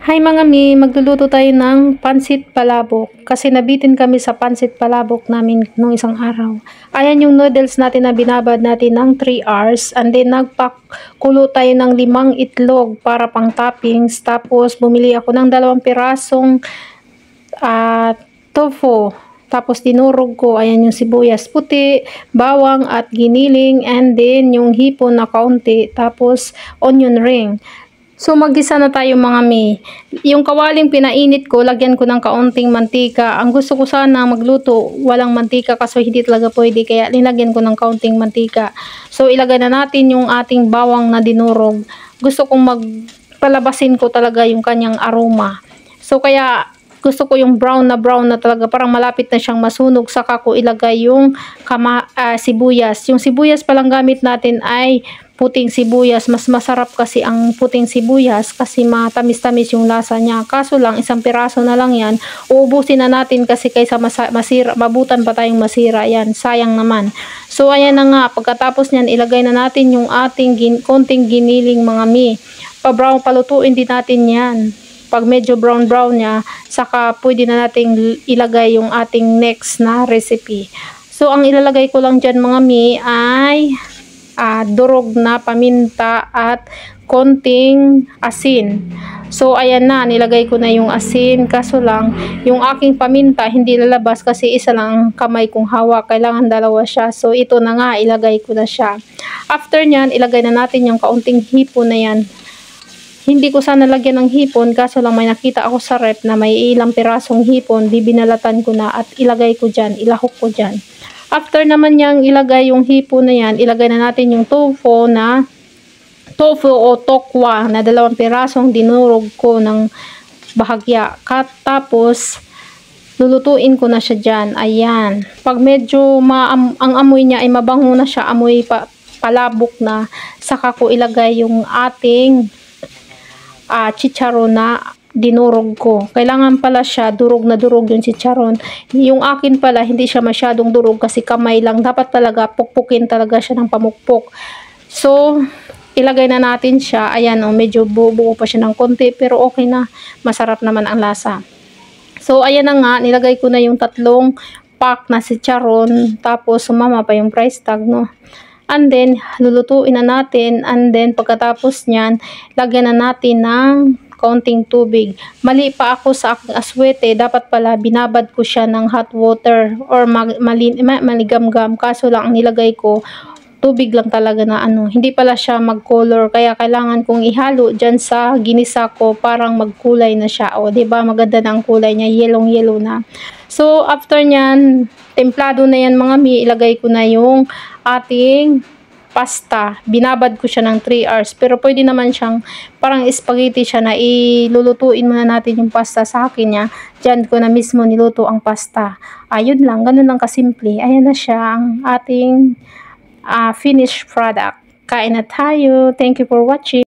Hi mga mi, magluluto tayo ng pansit palabok kasi nabitin kami sa pansit palabok namin nung isang araw. Ayan yung noodles natin na binabad natin ng 3 hours and then nagpakulo tayo ng 5 itlog para pang toppings. Tapos bumili ako ng 2 pirasong tofu. Tapos dinurog ko, ayan yung sibuyas puti, bawang at giniling, and then yung hipon na kaunti, tapos onion ring. So maggisa na tayo mga mi. Yung kawaling pinainit ko, lagyan ko ng kaunting mantika. Ang gusto ko sana magluto, walang mantika kasi hindi talaga pwede, kaya nilagyan ko ng kaunting mantika. So ilagay na natin yung ating bawang na dinurog. Gusto kong magpalabasin ko talaga yung kanyang aroma. So kaya gusto ko yung brown na talaga, parang malapit na siyang masunog, saka ko ilagay yung sibuyas. Yung sibuyas palang gamit natin ay puting sibuyas. Mas masarap kasi ang puting sibuyas kasi matamis-tamis yung lasa niya. Kaso lang, 1 piraso na lang yan. Uubusin na natin kasi kaysa masira, mabutan pa tayong masira yan. Sayang naman. So ayan na nga, pagkatapos niyan, ilagay na natin yung ating konting giniling mga mi. Pa-brown, palutuin din natin yan. Pag medyo brown niya, saka pwede na nating ilagay yung ating next na recipe. So ang ilalagay ko lang dyan mga mi ay durog na paminta at konting asin. So ayan na, nilagay ko na yung asin, kaso lang yung aking paminta hindi lalabas kasi isa lang ang kamay kong hawak, kailangan 2 siya. So ito na nga, ilagay ko na siya. After nyan, ilagay na natin yung kaunting hipon na yan. Hindi ko sana lagyan ng hipon, kaso lang may nakita ako sa rep na may ilang pirasong hipon, binalatan ko na at ilagay ko dyan, ilahok ko dyan. After naman niyang ilagay yung hipon na yan, ilagay na natin yung tofu o tokwa na 2 pirasong dinurog ko ng bahagya. Tapos lulutuin ko na siya dyan. Ayan. Pag medyo ang amoy niya ay mabango na siya, amoy palabok na, saka ko ilagay yung ating chicharon na dinurog ko. Kailangan pala siya durog na durog yung chicharon. Yung akin pala hindi siya masyadong durog kasi kamay lang. Dapat talaga pukpukin talaga siya ng pamukpok. So ilagay na natin siya. Ayan o, medyo buo pa siya ng konti pero okay na. Masarap naman ang lasa. So ayan na nga, nilagay ko na yung 3 pack na chicharon. Tapos sumama pa yung price tag, no. And then, lulutuin na natin. And then, pagkatapos nyan, lagyan na natin ng kaunting tubig. Mali pa ako sa aking aswete. Dapat pala, binabad ko siya ng hot water or maligamgam. Kaso lang, ang nilagay ko, tubig lang talaga na hindi pala siya mag-color. Kaya kailangan kong ihalo dyan sa ginisa ko. Parang magkulay na siya. O, diba? Maganda na ang kulay niya. Yellow na. So, after nyan, templado na yan mga mi. Ilagay ko na yung ating pasta. Binabad ko siya ng 3 hours. Pero pwede naman siyang parang spaghetti siya na ilulutuin muna natin yung pasta. Sa akin niya, dyan ko na mismo niluto ang pasta. Ayun lang, ganun lang kasimple. Ayan na siya ang ating finished product. Kain na tayo. Thank you for watching.